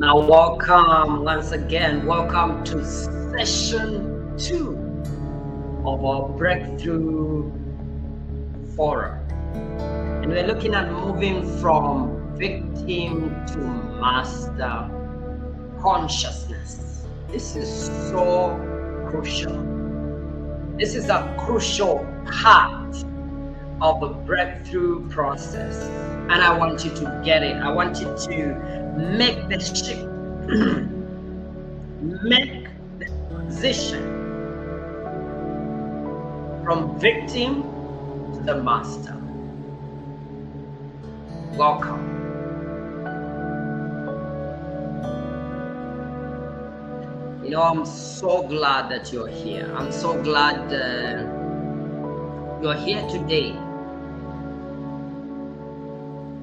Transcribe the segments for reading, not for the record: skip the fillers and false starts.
Now, welcome once again. Welcome to session 2 of our Breakthrough Forum. And we're looking at moving from victim to master consciousness. This is so crucial. This is a crucial part of the breakthrough process. And I want you to get it. I want you to make the shift. Make the transition from victim to the master. Welcome. You know, I'm so glad that you're here. I'm so glad you're here today,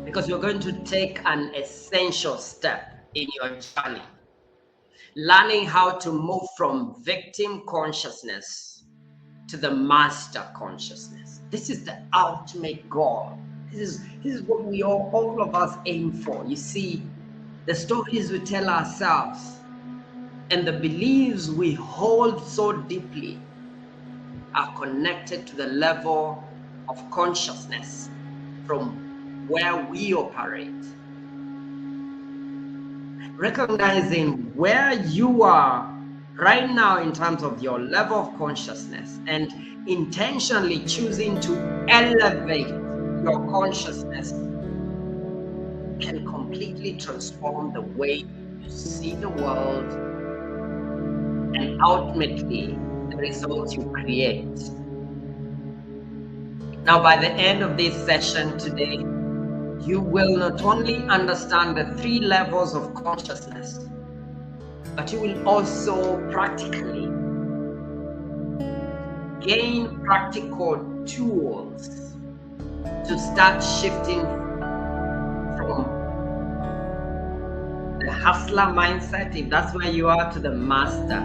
because you're going to take an essential step in your journey, learning how to move from victim consciousness to the master consciousness. This is the ultimate goal. This is what we all of us aim for. You see, the stories we tell ourselves and the beliefs we hold so deeply are connected to the level of consciousness from where we operate. Recognizing where you are right now in terms of your level of consciousness and intentionally choosing to elevate your consciousness can completely transform the way you see the world and ultimately the results you create. Now, by the end of this session today, you will not only understand the 3 levels of consciousness, but you will also practically gain practical tools to start shifting from the hustler mindset, if that's where you are, to the master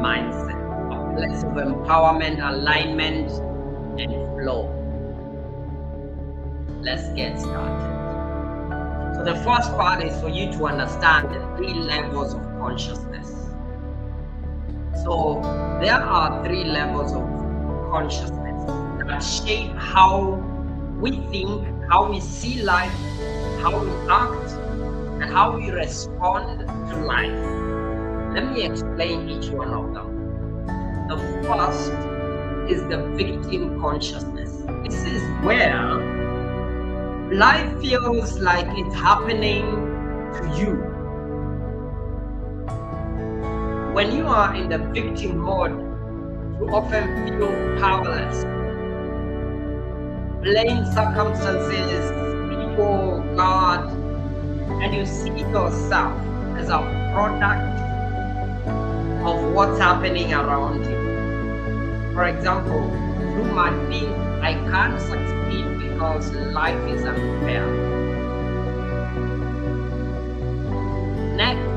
mindset, a place of empowerment, alignment, and flow. Let's get started. So the first part is for you to understand the 3 levels of consciousness. So there are 3 levels of consciousness that shape how we think, how we see life, how we act, and how we respond to life. Let me explain each one of them. The first is the victim consciousness. This is where life feels like it's happening to you. When you are in the victim mode, you often feel powerless. Blame circumstances, people, God, and you see yourself as a product of what's happening around you. For example, you might think, I can't succeed because life is unfair. Next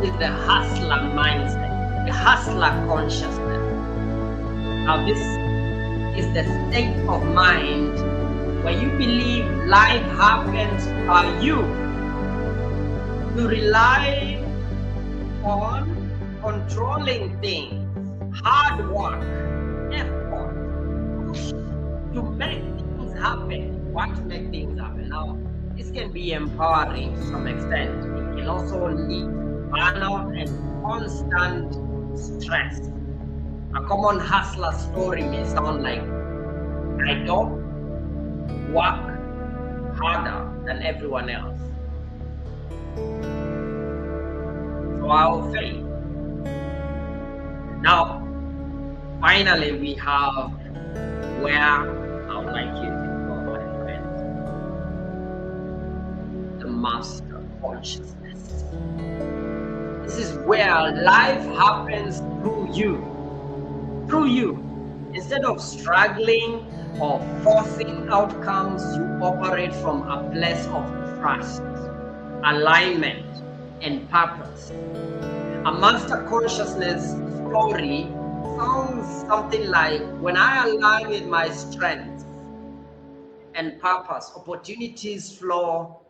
is the hustler mindset, the hustler consciousness. Now this is the state of mind where you believe life happens by you. You rely on controlling things, hard work, effort, push to make things happen. You want to make things happen. Now, this can be empowering to some extent. It can also lead to burnout and constant stress. A common hustler story may sound like, I don't work harder than everyone else, so I'll fail. Now, finally, we have where I would like you to go, my friend. The master consciousness. This is where life happens through you. Through you. Instead of struggling or forcing outcomes, you operate from a place of trust, alignment, and purpose. A master consciousness story sounds something like, when I align with my strengths and purpose, opportunities flow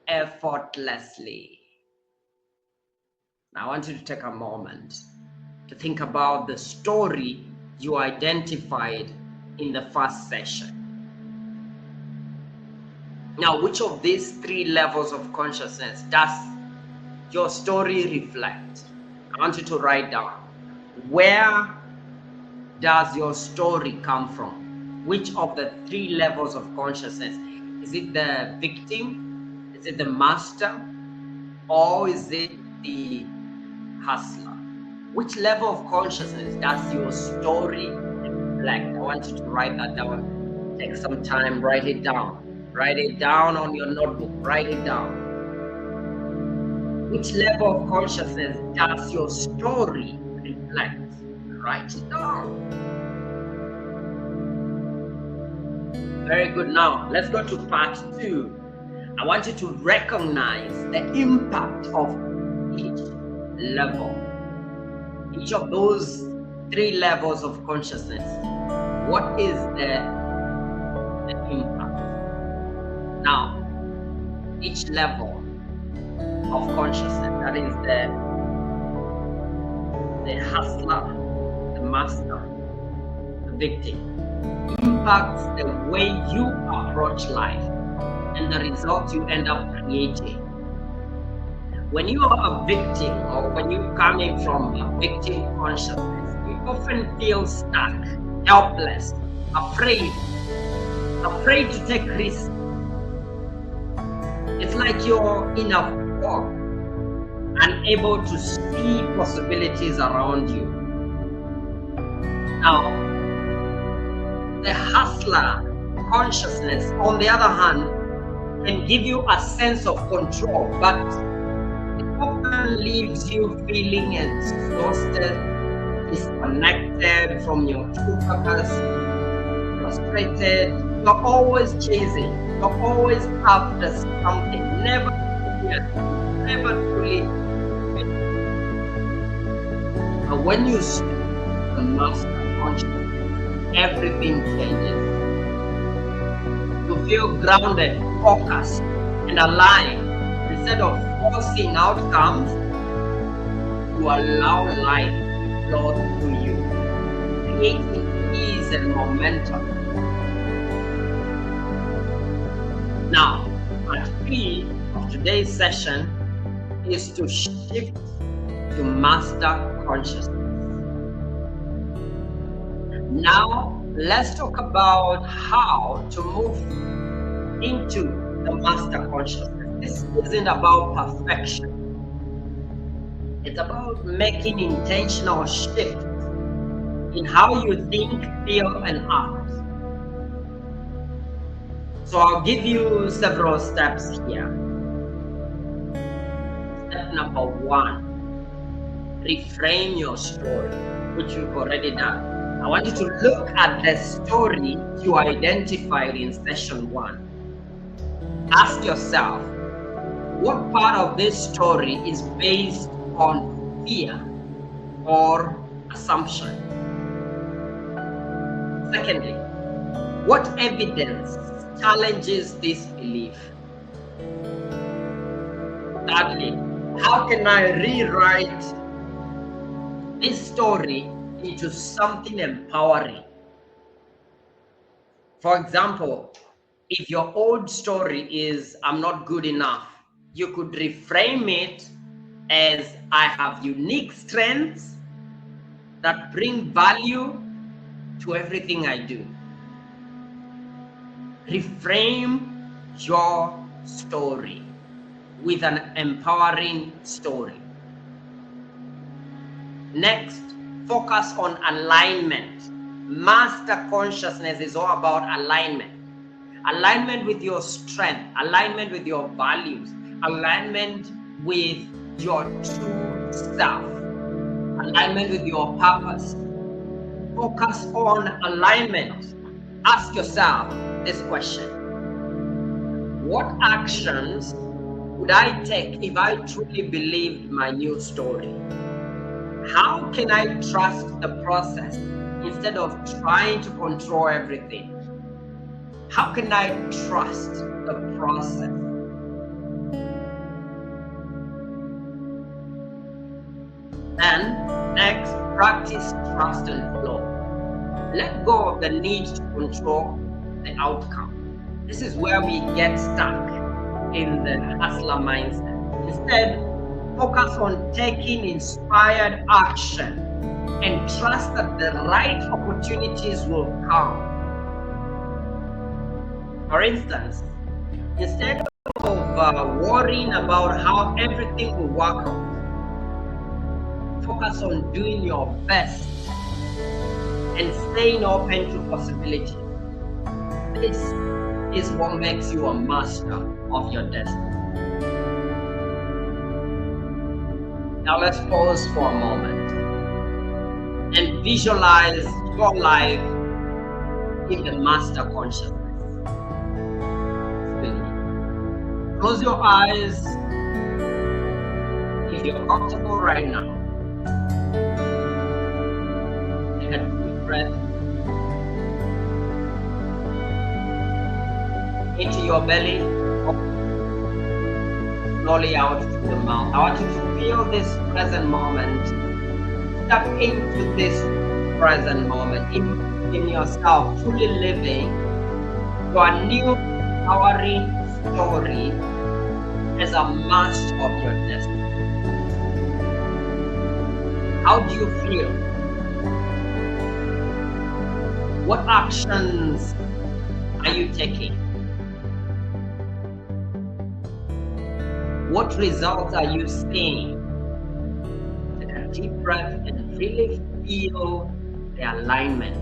effortlessly. Now I want you to take a moment to think about the story you identified in the first session. Now, which of these 3 levels of consciousness does your story reflect? I want you to write down, where does your story come from? Which of the 3 levels of consciousness? Is it the victim? Is it the master? Or is it the hustler? Which level of consciousness does your story reflect? I want you to write that down. Take some time, write it down. Write it down on your notebook. Write it down. Which level of consciousness does your story reflect? Write it down. Very good. Now, let's go to part 2. I want you to recognize the impact of each level. Each of those 3 levels of consciousness. What is the impact? Now, each level of consciousness, that is the hustler, the master, the victim, impacts the way you approach life and the results you end up creating. When you are a victim, or when you're coming from a victim consciousness, you often feel stuck, helpless, afraid to take risks. It's like you're in a fog, unable to see possibilities around you. Now, the hustler consciousness, on the other hand, can give you a sense of control, but it often leaves you feeling exhausted, disconnected from your true purpose, frustrated. You're always chasing, you're always after something, never truly. But when you speak the master consciousness, everything changes. You feel grounded, focused, and aligned. Instead of forcing outcomes, you allow life to flow through you, creating ease and momentum. Now, part 3 of today's session is to shift to master consciousness. Now, let's talk about how to move into the master consciousness. This isn't about perfection. It's about making intentional shifts in how you think, feel, and act. So I'll give you several steps here. Step number 1, reframe your story, which you've already done. I want you to look at the story you identified in session 1. Ask yourself, what part of this story is based on fear or assumption? Secondly, what evidence challenges this belief? Thirdly, how can I rewrite this story into something empowering? For example, if your old story is I'm not good enough, you could reframe it as I have unique strengths that bring value to everything I do. Reframe your story with an empowering story. Next, focus on alignment. Master consciousness is all about alignment. Alignment with your strength, alignment with your values, alignment with your true self, alignment with your purpose. Focus on alignment. Ask yourself this question: what actions would I take if I truly believed my new story? How can I trust the process instead of trying to control everything? How can I trust the process? Then, next, practice trust and flow. Let go of the need to control the outcome. This is where we get stuck in the hustler mindset. Instead, focus on taking inspired action and trust that the right opportunities will come. For instance, instead of worrying about how everything will work out, focus on doing your best and staying open to possibilities. This is what makes you a master of your destiny. Now let's pause for a moment and visualize your life in the master consciousness. Close your eyes if you're comfortable right now. Take a deep breath into your belly, slowly out through the mouth. I want you to feel this present moment. Step into this present moment in yourself, truly living your new empowering story as a master of your destiny. How do you feel? What actions are you taking? What results are you seeing? Take a deep breath and really feel the alignment,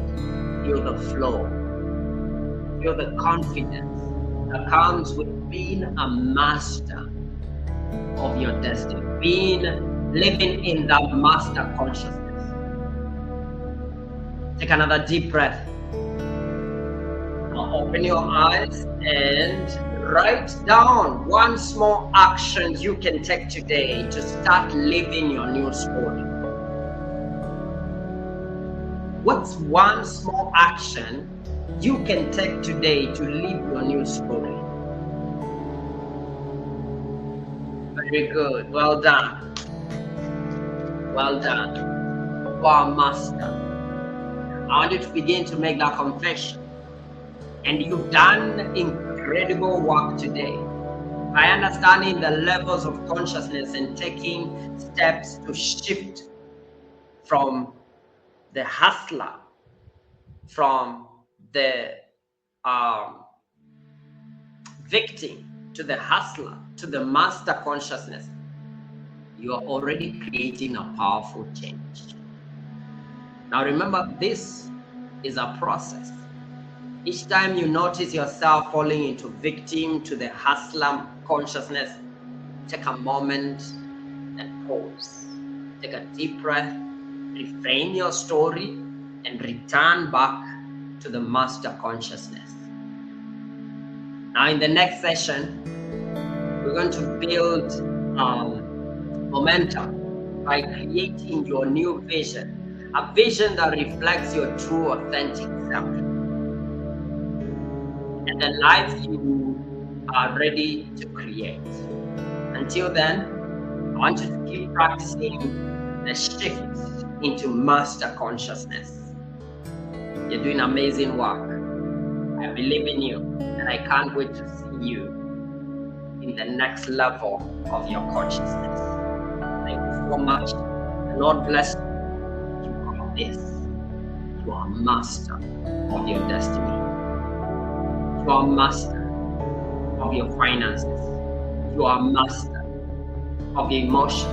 feel the flow, feel the confidence that comes with being a master of your destiny, living in that master consciousness. Take another deep breath. Now open your eyes and write down one small action you can take today to start living your new story. What's one small action you can take today to live your new story? Very good. Well done. Well done. You are a master. I want you to begin to make that confession. And you've done incredible work today by understanding the levels of consciousness and taking steps to shift from the hustler, from the victim to the hustler, to the master consciousness. You are already creating a powerful change. Now remember, this is a process. Each time you notice yourself falling into victim to the hustler consciousness, take a moment and pause. Take a deep breath, reframe your story, and return back to the master consciousness. Now in the next session, we're going to build momentum by creating your new vision, a vision that reflects your true authentic self and the life you are ready to create. Until then, I want you to keep practicing the shift into master consciousness. You're doing amazing work. I believe in you, and I can't wait to see you in the next level of your consciousness. Thank you so much. The Lord bless you. You got this. You are a master of your destiny. You are a master of your finances. You are a master of your emotions.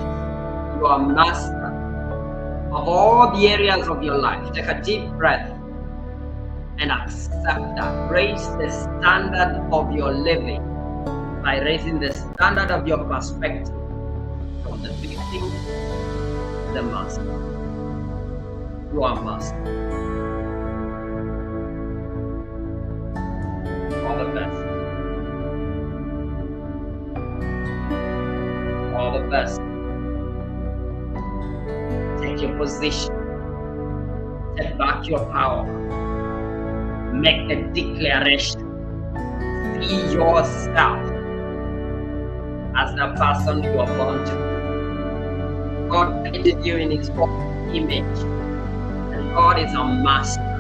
You are a master of all the areas of your life. Take a deep breath and accept that. Raise the standard of your living by raising the standard of your perspective from the victim to the master. You are a master. All the best. All the best. Take your position. Take back your power. Make the declaration. See yourself as the person you are born to be. God created you in His own image, and God is a master.